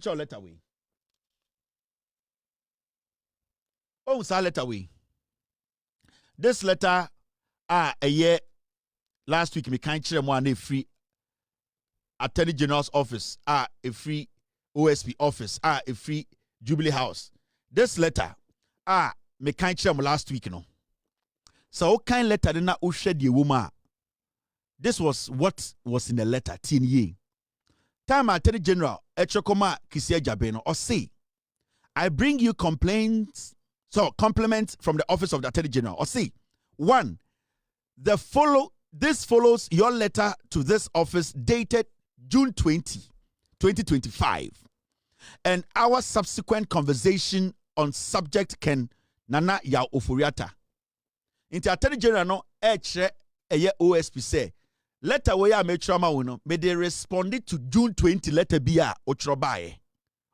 Your letter away. Oh, sa letter away. This letter, a year last week, me can't share one free Attorney General's office, a free OSP office, a free Jubilee House. This letter, me can't share last week, you know. So, what kind letter did not shed the woman? This was what was in the letter, TNE. Time Attorney General, Echokoma Kisia Jabeno, or say, I bring you compliments from the office of the Attorney General. Or say, 1. This follows your letter to this office dated June 20, 2025, and our subsequent conversation on subject Ken Ofori Atta. Into Attorney General no OSP say letter where I made trauma uno may they responded to June 20 letter BR Otrobaye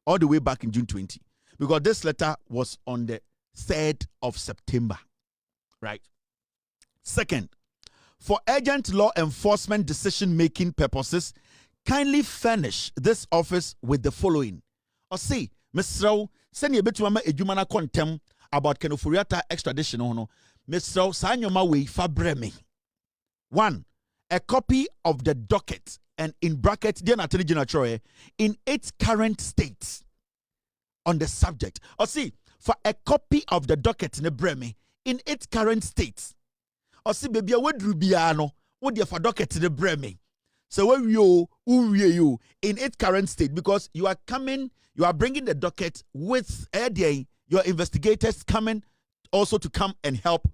all the way back in June 20, because this letter was on the 3rd of September. Right. Second, for urgent law enforcement decision-making purposes, kindly furnish this office with the following. Or say, Mr. send you a bit to Ejumana contem about Ken Ofori Atta extradition. No, Mr. Sanyoma way fabreme. 1. A copy of the docket, and in brackets, dear Attorney General, in its current state on the subject. Or see, for a copy of the docket in Breme in its current state. Or see, baby, I would rubiano, would you for docket in the Breme? So when you in its current state, because you are bringing the docket with your investigators coming also to come and help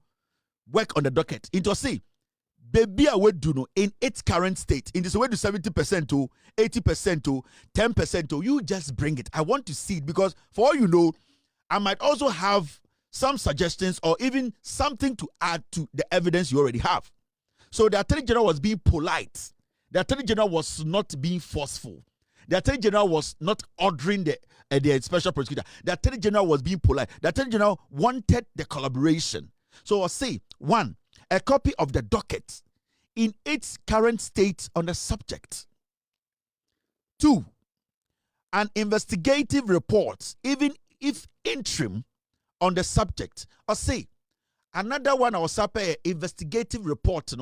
work on the docket. Into see, baby, I would do no in its current state. In this way to 70% to 80% to 10% to you just bring it. I want to see it, because for all you know, I might also have some suggestions or even something to add to the evidence you already have. So the Attorney General was being polite. The Attorney General was not being forceful. The Attorney General was not ordering the special prosecutor. The Attorney General was being polite. The Attorney General wanted the collaboration. So I'll say, 1, a copy of the docket in its current state on the subject. 2, an investigative report, even if interim, on the subject. Or say, another one, I was an investigative report,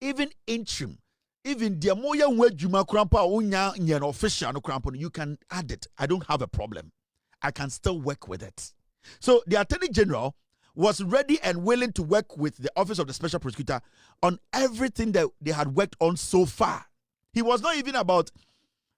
even interim. Even the moya wejuma krampa unya nyen official no krampo, you can add it. I don't have a problem. I can still work with it. So the Attorney General was ready and willing to work with the Office of the Special Prosecutor on everything that they had worked on so far. He was not even about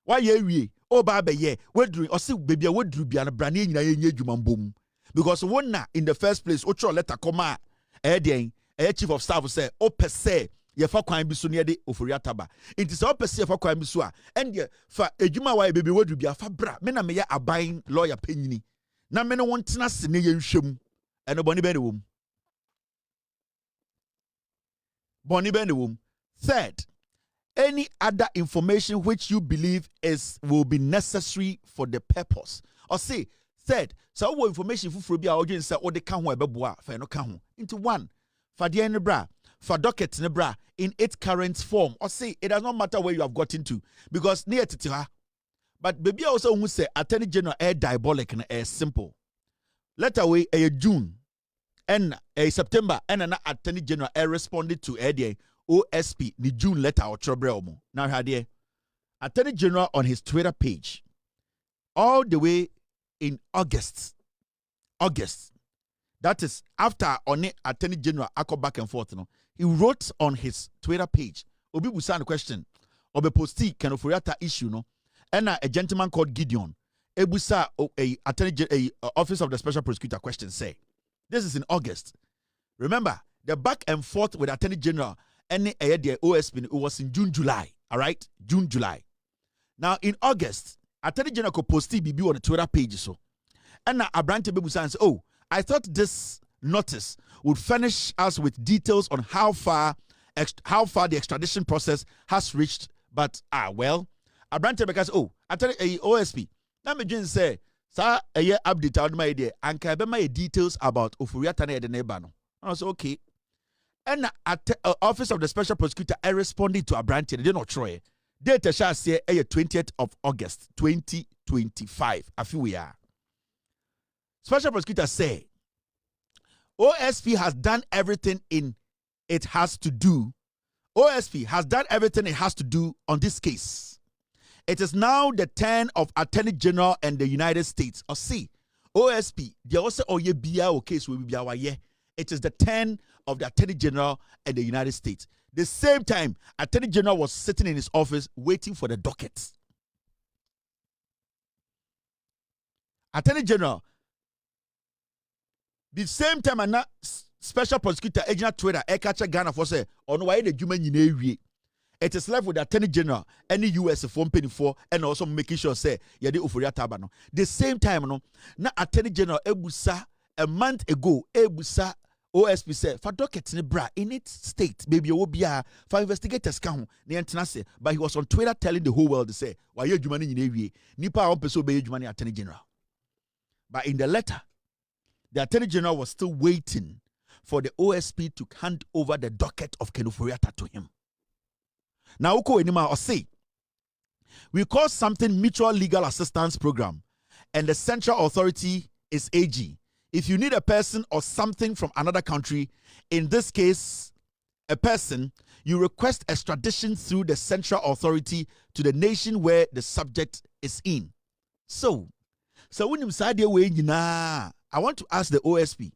why ye oh baba ye what doing or see baby what do be an brand new because one na in the first place ocho letter comma chief of staff say oh per se ye fa kwan bi so ne de Ofori Atta ba enti se opese ye fa kwan bi so a ende fa ejuma wa baby wodu bia fa bra me na me ya aban lawyer panyini na me ne won tena se ne ye nhwem eno boni be ne wom Third, any other information which you believe will be necessary for the purpose. Or say, third, so what information for be audience say what they can ho ebeboa fa no ka ho. Into 1, for the nebra, for docket nebra in its current form. Or say it does not matter where you have got into, because near to but baby also who say Attorney General diabolic and simple. Letter way June and September and an Attorney General responded to OSP the June letter or trouble. Now had Attorney General on his Twitter page all the way in August. That is after on it Attorney General I go back and forth. He wrote on his Twitter page. Obi busa the question. Obi posti Ken Ofori Atta issue and a gentleman called Gideon. Ebusa Office of the Special Prosecutor question say. This is in August. Remember the back and forth with Attorney General and the OSP, it was in June, July. All right? June, July. Now, in August, Attorney General could post BB on the Twitter page. So, and now Abrante Bebusa says, oh, I thought this notice would furnish us with details on how far the extradition process has reached. But, well, Abrante Bebusa says, oh, Attorney OSP. Now, me just say, sir, a year update on my idea, and can be my details about Ofori Atta and the neighbor. I was okay. And at Office of the Special Prosecutor, I responded to Abrante. They did not try. Date shall say 20th of August 2025. I feel we are. Special prosecutor say OSP has done everything it has to do. OSP has done everything it has to do on this case. It is now the turn of Attorney General and the United States. Or see, OSP, they also oye biya case will be our year. It is the turn of the Attorney General and the United States. The same time, Attorney General was sitting in his office waiting for the docket. Attorney General, the same time, and Special Prosecutor Agent Twitter, Ekacha Ghana for say, on why the human in it is left with the Attorney General, any US phone penny for, and also making sure say, Yadi Ofori Atta no. The same time, no, na Attorney General Ebusa a month ago, Ebusa OSP said, for docket in bra in its state, maybe you will be for investigators count the international. But he was on Twitter telling the whole world to say, why you money in Navy, Nipa on person be money Attorney General. But in the letter, the Attorney General was still waiting for the OSP to hand over the docket of Ken Ofori Atta to him. Now, Uko Enima or say, we call something Mutual Legal Assistance Program, and the central authority is AG. If you need a person or something from another country, in this case, a person, you request extradition through the central authority to the nation where the subject is in. So when you say I want to ask the OSP,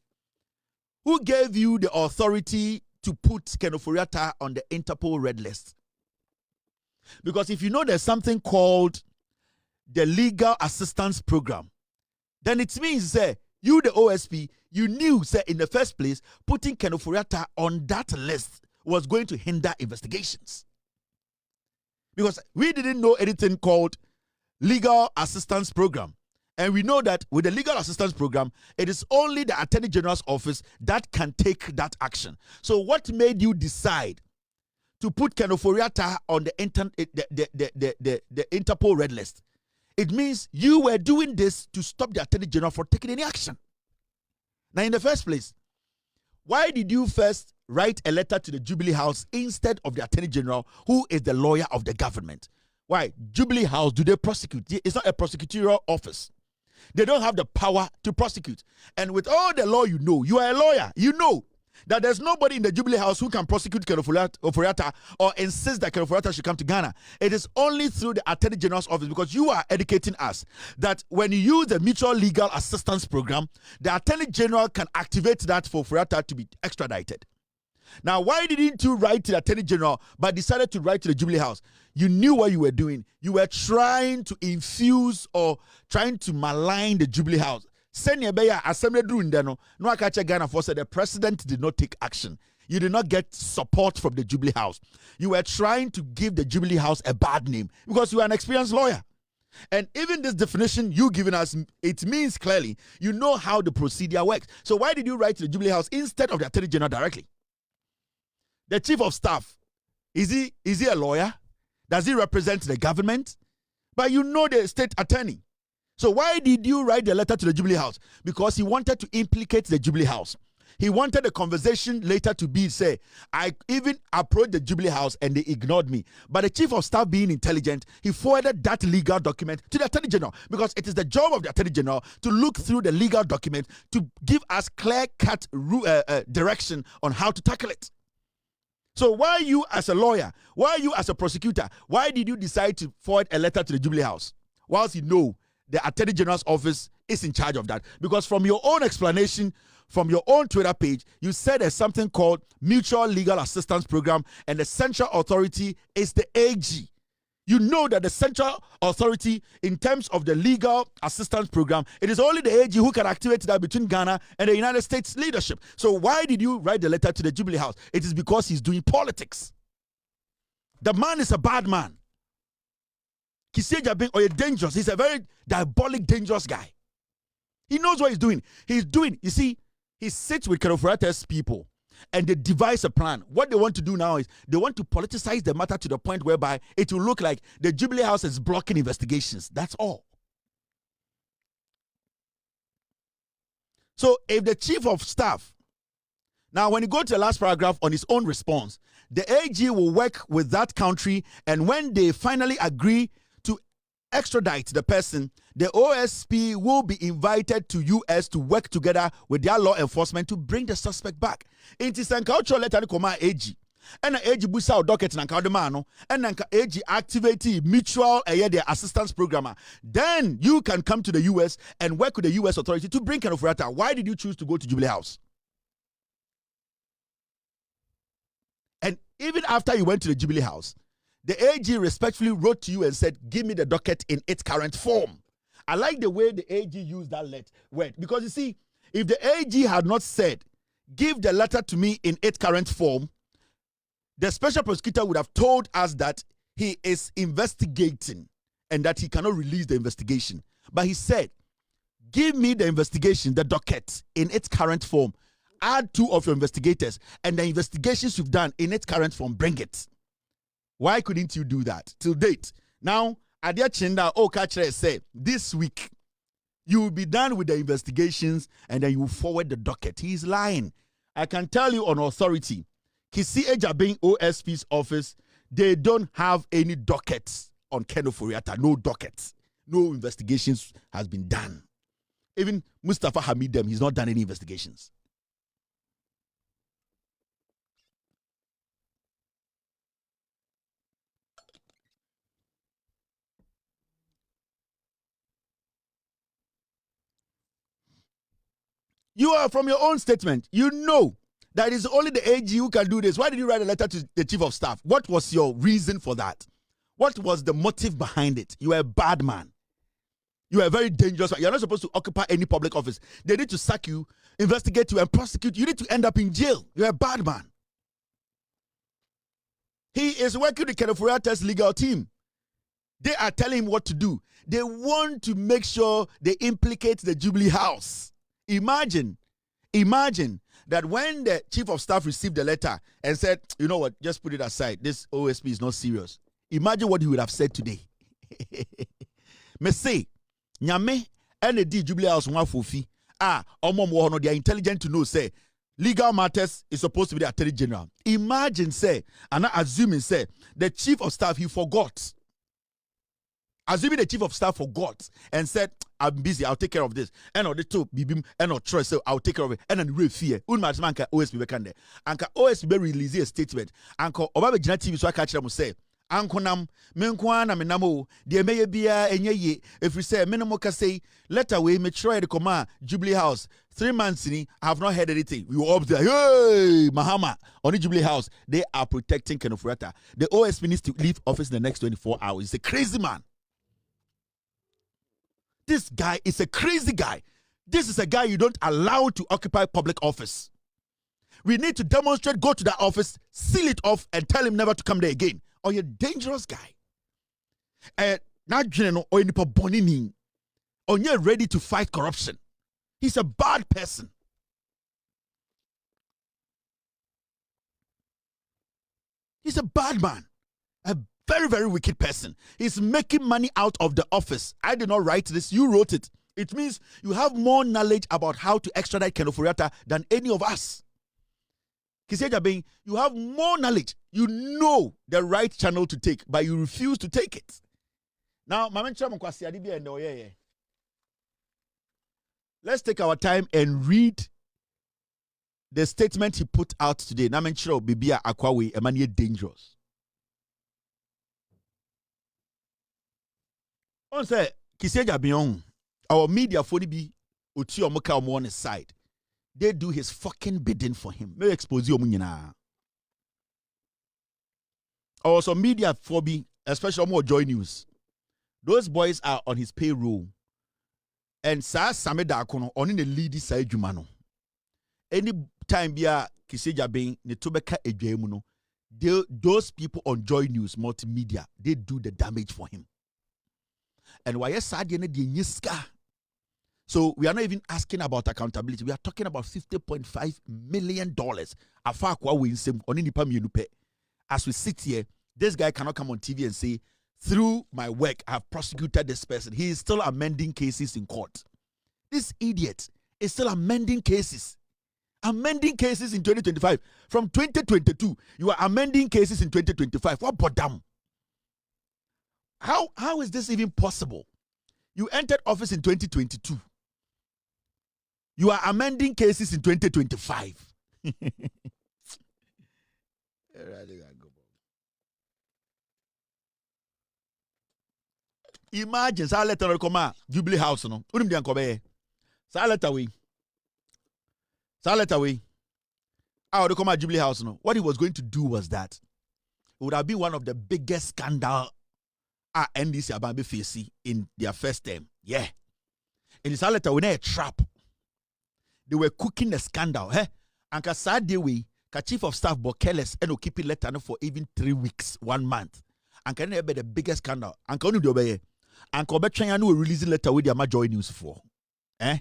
who gave you the authority to put Ken Ofori Atta on the Interpol red list? Because if you know there's something called the Legal Assistance Program, then it means that you, the OSP, you knew that in the first place, putting Ken Ofori Atta on that list was going to hinder investigations. Because we didn't know anything called Legal Assistance Program. And we know that with the Legal Assistance Program, it is only the Attorney General's office that can take that action. So what made you decide to put Ken Ofori Atta on the Interpol red list? It means you were doing this to stop the Attorney General from taking any action. Now, in the first place, why did you first write a letter to the Jubilee House instead of the Attorney General, who is the lawyer of the government? Why? Jubilee House, do they prosecute? It's not a prosecutorial office. They don't have the power to prosecute. And with all the law you know, you are a lawyer, you know that there's nobody in the Jubilee House who can prosecute Ken Ofori Atta or insist that Ken Ofori Atta should come to Ghana. It is only through the Attorney General's office, because you are educating us that when you use the Mutual Legal Assistance Program, the Attorney General can activate that for Ofori Atta to be extradited. Now, why didn't you write to the Attorney General but decided to write to the Jubilee House? You knew what you were doing. You were trying to infuse or trying to malign the Jubilee House. Ghana for said the president did not take action. You did not get support from the Jubilee House. You were trying to give the Jubilee House a bad name because you are an experienced lawyer. And even this definition you given us, it means clearly you know how the procedure works. So why did you write to the Jubilee House instead of the Attorney General directly? The Chief of Staff, is he a lawyer? Does he represent the government? But you know the state attorney. So why did you write the letter to the Jubilee House? Because he wanted to implicate the Jubilee House. He wanted the conversation later to be, say, I even approached the Jubilee House and they ignored me. But the Chief of Staff, being intelligent, he forwarded that legal document to the Attorney General, because it is the job of the Attorney General to look through the legal document to give us clear-cut direction on how to tackle it. So why you as a lawyer, why you as a prosecutor, why did you decide to forward a letter to the Jubilee House whilst you know the Attorney General's office is in charge of that? Because from your own explanation, from your own Twitter page, you said there's something called Mutual Legal Assistance Program and the central authority is the AG. You know that the central authority, in terms of the legal assistance program, it is only the AG who can activate that between Ghana and the United States leadership. So why did you write the letter to the Jubilee House? It is because he's doing politics. The man is a bad man. Kiseja being or dangerous. He's a very diabolic, dangerous guy. He knows what he's doing. You see, he sits with Ken Ofori Atta's people and they devise a plan. What they want to do now is they want to politicize the matter to the point whereby it will look like the Jubilee House is blocking investigations. That's all. So if the Chief of Staff, Now, when you go to the last paragraph on his own response, the AG will work with that country, and when they finally agree to extradite the person, the OSP will be invited to US to work together with their law enforcement to bring the suspect back. It is an cultural letter to AG. And the AG busa docket and Kaudemano, and then AG activate mutual their assistance programmer. Then you can come to the US and work with the US authority to bring Ken Ofori Atta. Why did you choose to go to Jubilee House? And even after you went to the Jubilee House, the AG respectfully wrote to you and said, give me the docket in its current form. I like the way the AG used that word. Because you see, if the AG had not said, give the letter to me in its current form, the special prosecutor would have told us that he is investigating and that he cannot release the investigation. But he said, give me the investigation, the docket, in its current form. Add 2 of your investigators, and the investigations you've done in its current form, bring it. Why couldn't you do that till date? Now, Adia Chinda Okachere say this week you will be done with the investigations and then you will forward the docket. He is lying. I can tell you on authority, Kisi Ejabeng OSP's office, they don't have any dockets on Ken Ofori Atta. No dockets. No investigations has been done. Even Mustafa Hamidem, he's not done any investigations. You are from your own statement. You know that it's only the AG who can do this. Why did you write a letter to the chief of staff? What was your reason for that? What was the motive behind it? You are a bad man. You are a very dangerous man. You're not supposed to occupy any public office. They need to sack you, investigate you, and prosecute you. You need to end up in jail. You're a bad man. He is working with Ken Ofori Atta's legal team. They are telling him what to do. They want to make sure they implicate the Jubilee House. Imagine that when the chief of staff received the letter and said, you know what, just put it aside. This OSP is not serious. Imagine what he would have said today. Me say, Nyame and the Jubilee House wafofi. They are intelligent to know, say, legal matters is supposed to be the Attorney General. Imagine, say, and not assuming, say, the chief of staff, he forgot. Assuming the chief of staff forgot and said, I'm busy, I'll take care of this. And the two bibim and no trust, so I'll take care of it. And then real fear. Unmatchmanka OSP bekande. Anka OSP release a statement. Anko Obabe Jina TV so I catch them say, Anko nam menkwana menamo de meye bia enye ye. If we say minimo ka say letter way me try the command Jubilee House 3 months in I have not heard anything. We were up there. Hey, Mahama on the Jubilee House. They are protecting Ken Ofori Atta. The OSP needs to leave office in the next 24 hours. He's a crazy man. This guy is a crazy guy. This is a guy you don't allow to occupy public office. We need to demonstrate, go to that office, seal it off, and tell him never to come there again. Or you're a dangerous guy. Not or you're ready to fight corruption. He's a bad person. He's a bad man. A very, very wicked person. He's making money out of the office. I did not write this. You wrote it. It means you have more knowledge about how to extradite Ken Ofori Atta than any of us. Kisi Ejabeng, you have more knowledge. You know the right channel to take, but you refuse to take it. Now, let's take our time and read the statement he put out today. Namenchiro Bibia Akwawe, Emmanuel dangerous. On say Kisi Ejabeng, our media for be uti omoka on his side. They do his fucking bidding for him. May expose you munyina. Also media for be, especially more Joy News. Those boys are on his payroll. And sa sameda kono on in the lead side jumano. Any time bia Kisi Ejabeng ne tobeka edwamu no. Those people on Joy News multimedia, they do the damage for him. And why so we are not even asking about accountability. We are talking about $50.5 million. As we sit here, this guy cannot come on TV and say, through my work, I have prosecuted this person. He is still amending cases in court. This idiot is still amending cases. amending cases in 2025. From 2022, you are amending cases in 2025. What bodam? How is this even possible? You entered office in 2022. You are amending cases in 2025. Imagine, sa letter come Jubilee House no. Unim di ankobe. Sa letter we. Our come Jubilee House no. What he was going to do was that it would have been one of the biggest scandal NDC about facing in their first term. Yeah. In this letter we a trap. They were cooking a scandal. And sad day we chief of staff but careless and keep it letter for even 3 weeks, 1 month. And can be the biggest scandal. And can you obey? And Kobe will release a letter with their major news for. And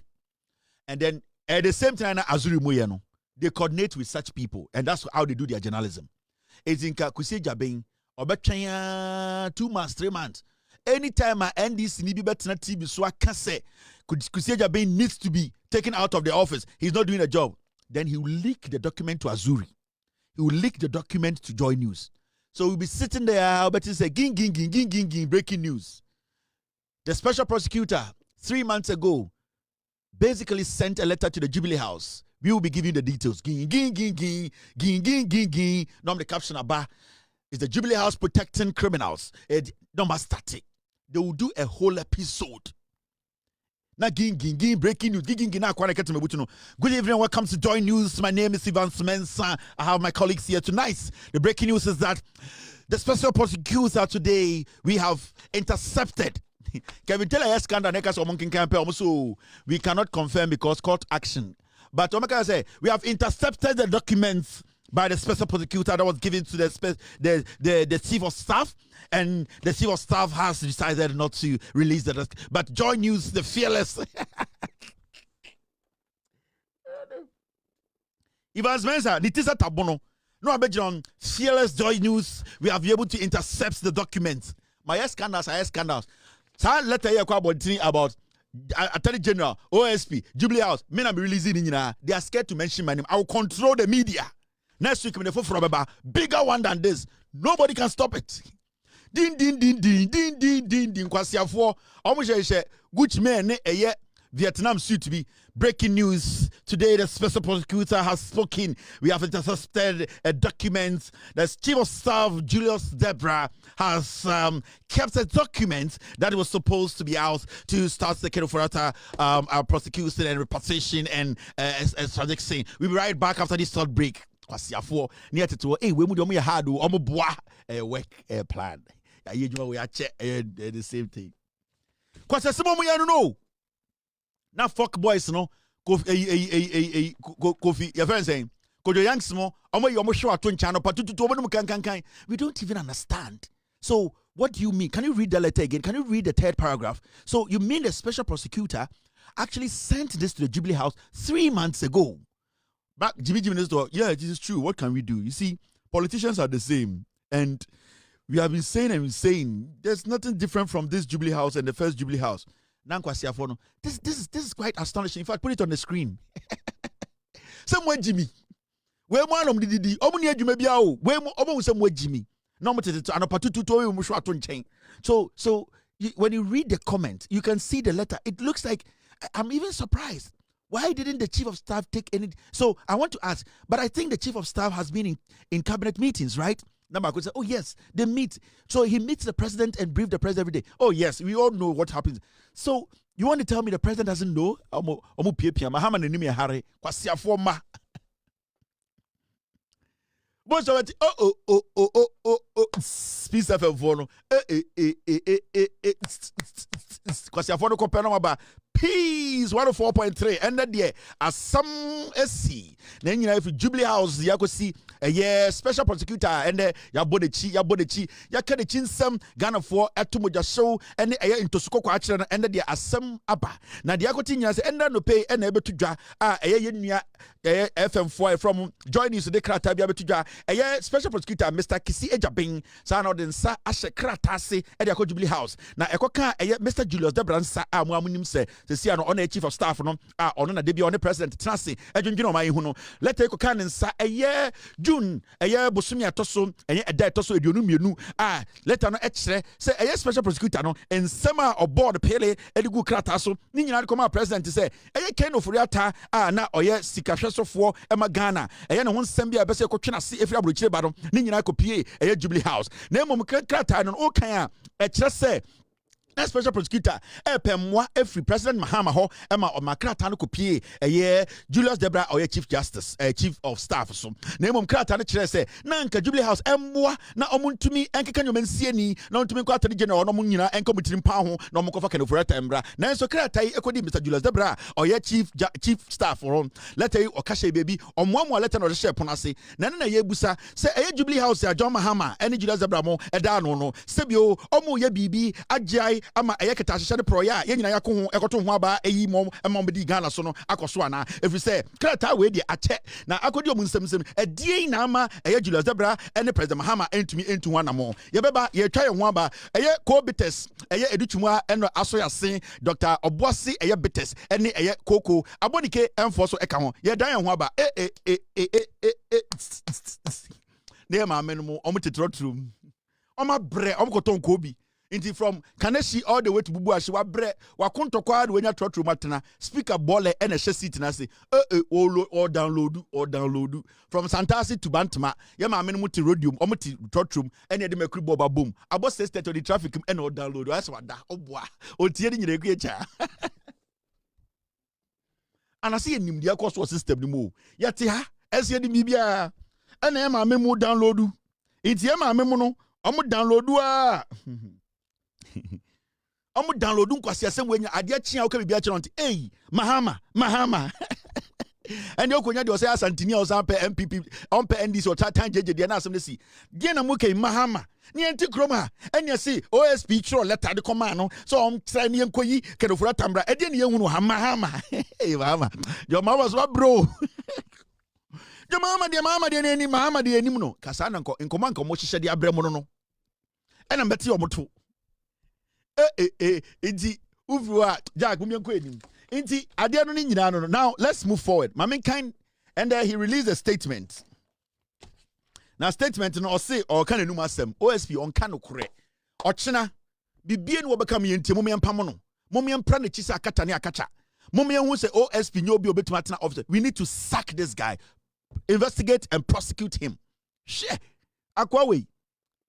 then at the same time, Azuri Muyano, they coordinate with such people, and that's how they do their journalism. It's in Kusi Jabing, Obechanya 2 months, 3 months. Anytime my NDC need be better TV, so I can say Kusi Jabing needs to be taken out of the office. He's not doing a job. Then he will leak the document to Azuri. He will leak the document to Joy News. So we'll be sitting there, but say, ging, breaking news. The special prosecutor, 3 months ago, basically sent a letter to the Jubilee House. We will be giving the details. Ging. Now the caption about is the Jubilee House protecting criminals. Number static. They will do a whole episode. Now ging, breaking news. Good evening, welcome to Joy News. My name is Ivan Smensa. I have my colleagues here tonight. The breaking news is that the special prosecutor today, we have intercepted. Kevin tell us campaign we cannot confirm because court action. But Omaka say we have intercepted the documents by the special prosecutor that was given to the chief of staff, and the chief of staff has decided not to release the. But Joy News, the fearless. Ivan Spencer, Nitisa Tabono. No, I bet you on fearless Joy News. We have been able to intercept the documents. My scandals. So letter here about Attorney General, OSP, Jubilee House. Men I'm releasing in they are scared to mention my name. I will control the media. Next week, I'm from a bigger one than this. Nobody can stop it. Din. Kwasi for almost good man Vietnam suit to be breaking news today. The special prosecutor has spoken. We have intercepted a document. The chief of staff Julius Debra has kept a document that was supposed to be out to start the Ken Ofori Atta prosecution and repatriation and extradition. We'll be right back after this short break. Kwasiafo near to we mu de hard boa work plan. We are check the same thing. Kwasiasemo mu ya no. Now fuck boys no Kofi your friend saying Kojo Yanks mo omo show ato channel patutu we don't even understand. So what do you mean? Can you read the letter again? Can you read the third paragraph? So you mean the special prosecutor actually sent this to the Jubilee House 3 months ago? Back Jimmy Store, yeah, this is true. What can we do? You see, politicians are the same, and we have been saying there's nothing different from this Jubilee House and the first Jubilee House. This is quite astonishing. In fact, put it on the screen. Somewhere Jimmy. Where one of the Omni Jimmy where somewhere Jimmy. So when you read the comment, you can see the letter. It looks like I'm even surprised. Why didn't the chief of staff take any? So I want to ask, but I think the chief of staff has been in cabinet meetings, right? Number could say, oh yes, they meet. So he meets the president and briefs the president every day. Oh yes, we all know what happens. So you want to tell me the president doesn't know? Peace FM Peace 104.3 and that year as some SC. Then you know if Jubilee House you go see a special prosecutor and ya bodechi ya kade chinsem Ghana for atumoja show and into sukoko achira and the asem aba. Na dia go tinya say and no pay and ebe to dwa FM4 from Joy News de krata bia betudwa special prosecutor Mr. Kisi Ejabin sa na odensa ahye kratase e de Jubilee House na ekoka Mr. Julius Debransa a mo amunim se sia no on chief of staff no ono na debi on president tenase edwendwene o man hu no let ekoka ne nsa June bosumi atoso eda etoso eduonu mienu letter no ekire se special prosecutor no ensema board pele edigu krataso ni nyina de koma president se Ken Ofori Atta na oye sikahwesofo ema Ghana ne ho nsem bia bese ekotwe ase efiri abrochire ba no ni nyina kopie Jubilee House na emom krata no o kan ekire se special prosecutor pemwa every president Mahama ho ema omakrata no kopie Julius Debra oye chief justice chief of staff so na emom krata no kire se na nka Jubilee House emwa na omuntumi enkeka nyomansie ni na ontumi kwa attorney general no mo nyina enkomutirim pa ho na omokofa Ken Ofori Atta embra na enso krata yi ekodi Mr. Julius Debra oye chief staff ron letter yi okashe baby omwamwa letter no share ponase na na ye busa se Jubilee House ya John Mahama ene Julius Debra mo eda no sebio omo ye bibi ajai ama ayeketa hyehyɛ de proya ye nyina yakɔ ho ekoto ho aba eyi mom emomdi Ghana so no akoso ana every say krata we de ache na akodi om nsem edie na ama Julius Debra ene president Mahama entumi entu ho anamo ye beba ye twa ye ho aba co-bitters edutwumwa eno aso yase Dr. Oboasi bitters ene koko abonike emfo so eka ho ye dan ye ho aba ne ma menmo omotetrotrum omabre omkoton kobi Inti from Kaneshi all the way to Bubuashi wa bre wa kontokwa we nya trotro matena speaker bole ene hye seat na se or download from Santasi to Bantama ye ma menu muti rodium o muti trotrum ene de makru boba boom abo say state of the traffic ene o download asa wada oboa o tie ni nyire ku echa anase ye nimdi akoso system ni mo yete ha ese de bibia ene ye ma memu download inti ye ma memu no o mu download omu download nkwasi asem wenya ade chia o ka bibia kire onti Mahama and yokonya de o say asantini o san pe MPP on pe NDC o tan jeje de na asem ne si de na mo kai Mahama ni enti kroma enya si OSP chiro letter de command no so try ne enkoyi Ken Ofori Atta mbra e de ne ehunu Mahama Mahama your mama so bro de Mahama de ni Mahama de enim no kasa na nkoma hyehyɛ de abrɛ mo no ena mbeti o moto inti uvuwa Jack mumienko enim inti ade no ni nyina no. Now let's move forward. Mama kind and he released a statement. Now statement no say or kan enum asem OSP on kan okure ochena bibie no obeka me yenti mumien pam no mumien pra na chisa akata ne akacha mumien hu say OSP nyobi obetuma tena officer. We need to sack this guy, investigate and prosecute him. She akwa we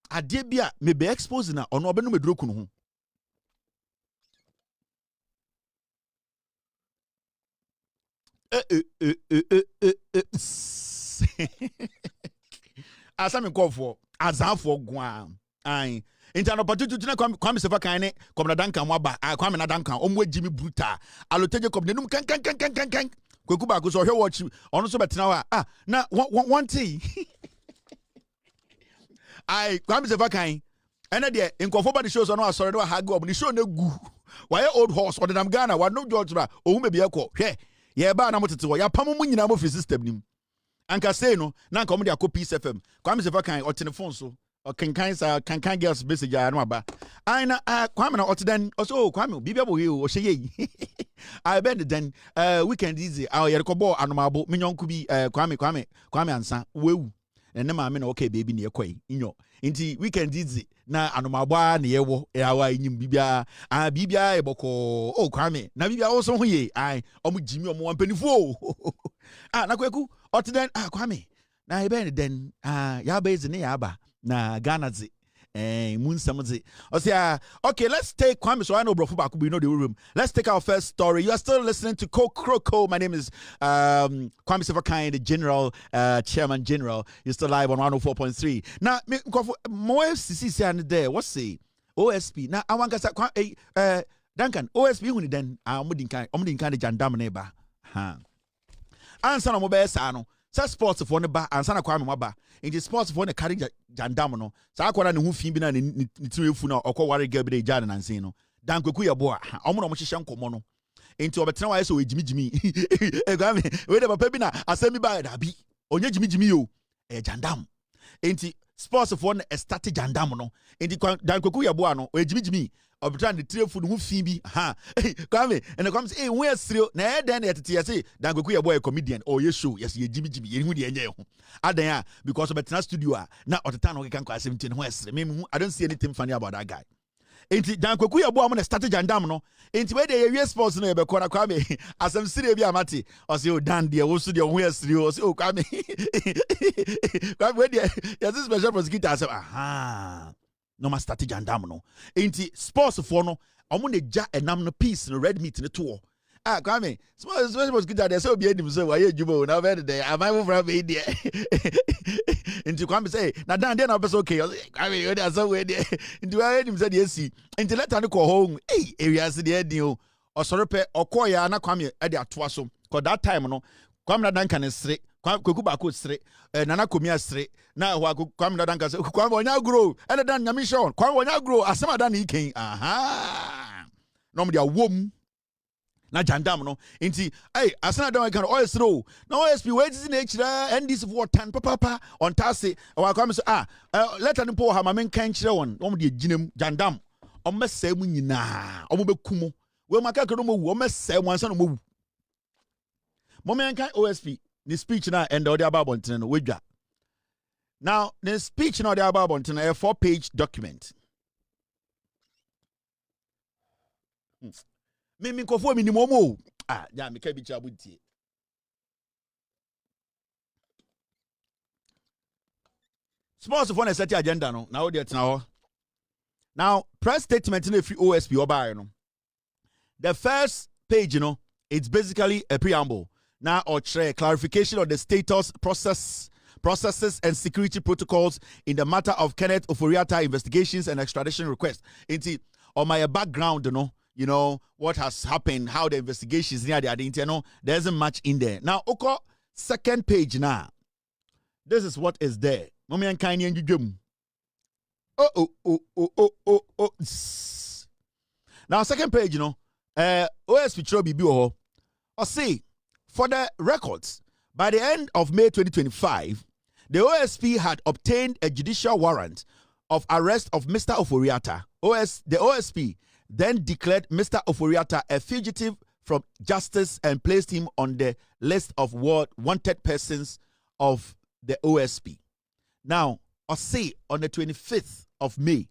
ade bia me be expose na ono obenu meduro kunu ho. Asami kofo azanfo gwa ai intano patutu tuna kwame sefa kan ne komna danka mo aba kwame na danka omo agimi bruta aloteje komne num kan kweku ba ko so hwe watch ono so betena wa na one thing ai kwame sefa kan ene de nkofo ba de show so no asore de wa hage omo ni show na gu why old horse or dem Ghana wa no George ba ohun be ekọ hwe ye ba na motete wo ya pam mu nyina mo free system nim anka say no na nka mo de akọ Peace FM kwame sefa kan o telephone so o kan girls message ya no aba aina kwame na o den o so kwame bibia bo he o hye yi I bend then weekend easy ye rekobo anomabo menyonku bi kwame ansa wewu ene ma me na okay baby na ekoi inyo inti weekend easy na anomabo na yewo yawa enyim bibia bibia eboko kwame na bibia wo so ho ye omo jimi omo wampanifo na kweku otden kwame na ebe den ya ba ezi ne ya ba na Ghana zi munsamzi okay, let's take Kwame so I know bro back we know the room. Let's take our first story. You are still listening to Kroko. My name is Kwame Sefakai, the general chairman general. You're still live on 104.3. Now more FCC and there what's the OSP now I want to say Duncan OSP huni den omudin kan de jandam neba answer no mobile sano sports for ne ba ansa na Kwame maba into sports for ne carry jandam no sa akwara ne hu fi bi na ne tirefu na okoware ga bi de jana nansen no dan kweku ye bo omo no mo hyehyɛ nkomo no into obetena wa so ejimijimi Kwame we de papa bi na asemi ba da bi onye jimijimi yo jandam enti sports for no start jandam no enti dan koku yeboa no o ejimijimi obtra ne trefu no hu fi bi ha kwame and comes eh we asiro na e den na tete yesi dan koku yeboa a comedian or ye show yes ye jimijimi ye hu de enye ho adan a because obetena studio a na oteta no kan kwa 17 ho asire me I don't see anything funny about that guy. Enti dan kwaku yebo am na start jandam no enti we dey we sports no yebe kora kwa me asem sire bi amate o se o dan de wo so de ho asiri o se o kwa me kwa we dey yes special prosecutor say aha no ma start jandam no enti sports for no omo na ja enam no piece no red meat no to kwa me sports prosecutor dey say obi enim so wa ye jubo na be dey am I from be dey enti kwa me say na dan dey na be so okay kwa me we dey so we dey enti wa enim say dey si enti letter no ko ho area se dey din o osorope okoya na kwa me e dey atoa so cause that time no kwa me na dan kan sere kwaku ba ko sere nana komia sere na wa kwa me na dan kan se kwa me onya grow e dan nyame shon kwa me onya grow asema dan iken aha no me dey awom na jandam no enti asana dan kan OSP no na OSP we ti na echira NDC for 10 papa on tase wa kwa me so let an po ha ma men kan kire won no de ginam jandam o mesa mu nyina o mo bekumu we maka kro mo wu o mesa mu ansa no mo wu mo men kan OSP ni speech na and the about bonten no wedwa now the speech na the about bonten a 4-page document me kofo mi ni momo ja me ka bi cha butie sports for na set agenda no na wo de tena ho now press statement in free OSP oba no the first page you know it's basically a preamble now or clarification of the status processes and security protocols in the matter of Ken Ofori Atta investigations and extradition request into on my background you know what has happened, how the investigations near the identity, there isn't much in there. Now, okay, second page now. This is what is there. Now, second page, OSP Chobi or say, for the records, by the end of May 2025, the OSP had obtained a judicial warrant of arrest of Mr. Ofori Atta. The OSP then declared Mr. Ofori Atta a fugitive from justice and placed him on the list of wanted persons of the OSP. Now, I say on the 25th of May,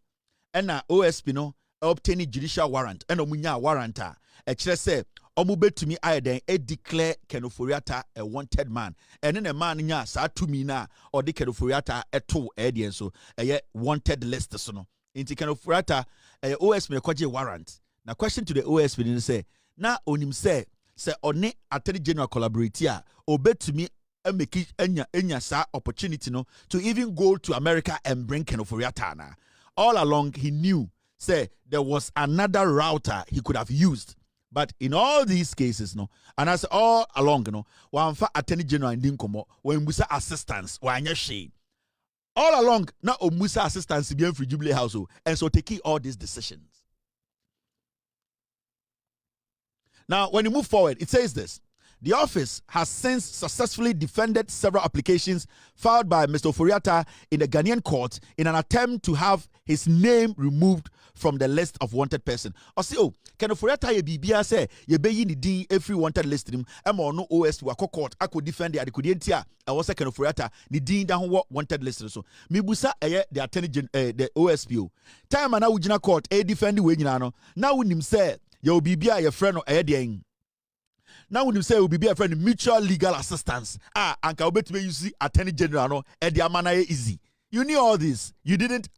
and OSP obtained judicial warrant, and omunya warrant a say omube to me then declare Ken Ofori Atta a wanted man. And then a man nya sa to me na or the Ken Ofori Atta eto edian so a wanted list so no. Inti Ken Ofori Atta OSP kwaje warrant. Na question to the OSP ni say na onim say one Attorney General collaborate a obetumi make enya sa opportunity no to even go to America and bring Ken Ofori Atta na. All along he knew say there was another router he could have used. But in all these cases, and as all along, one for Attorney General in Dinkomo, when Musa assistance, all along, now Musa assistance be for Jubilee House, and so taking all these decisions. Now, when you move forward, it says this. The office has since successfully defended several applications filed by Mr. Ofori Atta in the Ghanaian court in an attempt to have his name removed from the list of wanted person. Or say, Ken Ofori Atta ye bibia say ye be ni din every wanted list him. Emo no OSP wako court ako defend the adikudientia. I was Ken Ofori Atta ni din da ho wanted list so. Mibusa the attorney the OSP. Time na ujina court defend we nyina no. Na unim say ye bibia ye friend no den. Now when you say will be a friend mutual legal assistance, and can bet you see Attorney General no, and the manner easy. You knew all this. You did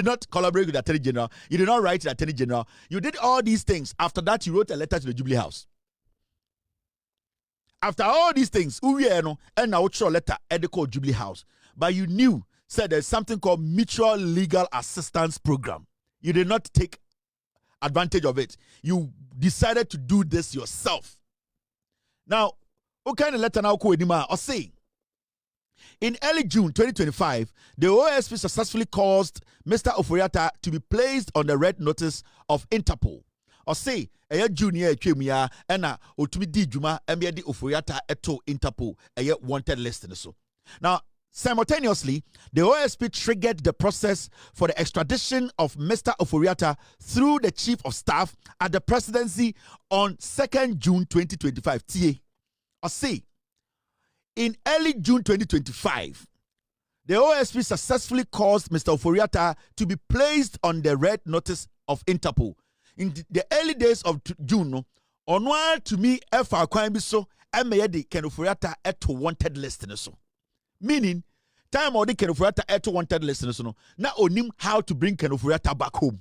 not collaborate with Attorney General. You did not write to Attorney General. You did all these things. After that, you wrote a letter to the Jubilee House. After all these things, and now wrote a letter at the called Jubilee House. But you knew, said there's something called mutual legal assistance program. You did not take advantage of it. You decided to do this yourself. Now, what kind of letter now or say? In early June 2025, the OSP successfully caused Mr. Ofori Atta to be placed on the red notice of Interpol. Or say, a junior chemia and otumi di juma and be the Ofori Atta eto Interpol a wanted list so. Now, Simultaneously, the OSP triggered the process for the extradition of Mr. Ofori Atta through the Chief of Staff at the presidency on 2nd June 2025. TA. Or say, in early June 2025, the OSP successfully caused Mr. Ofori Atta to be placed on the red notice of Interpol. In the early days of June, on to me, F.R. Kwambiso, and Mayedi Ken Ofori Atta at wanted list. Meaning, time or the Ken Ofori Atta at wanted listeners, now onim how to bring Ken Ofori Atta back home.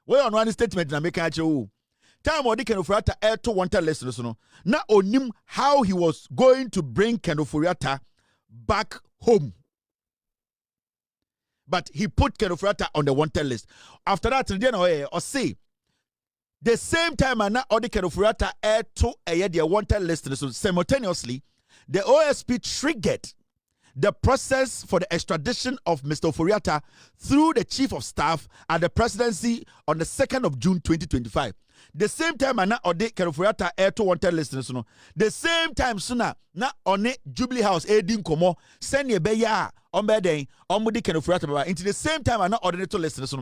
Well, on one statement, I make a time or the Ken Ofori Atta at wanted listeners, now onim how he was going to bring Ken Ofori Atta back home. But he put Ken Ofori Atta on the wanted list. After that, or say, the same time, and now all the Ken Ofori Atta to the wanted list, so simultaneously, the OSP triggered the process for the extradition of Mr. Ofori Atta through the Chief of Staff at the presidency on the 2nd of June 2025. The same time, and now Ken Ofori Atta to wanted listeners. The same time, sooner na on Jubilee House, Edin Komo, send ye beya on bedeng, on Mudi Ken Ofori Atta. Into the same time, and now ordinary to listeners.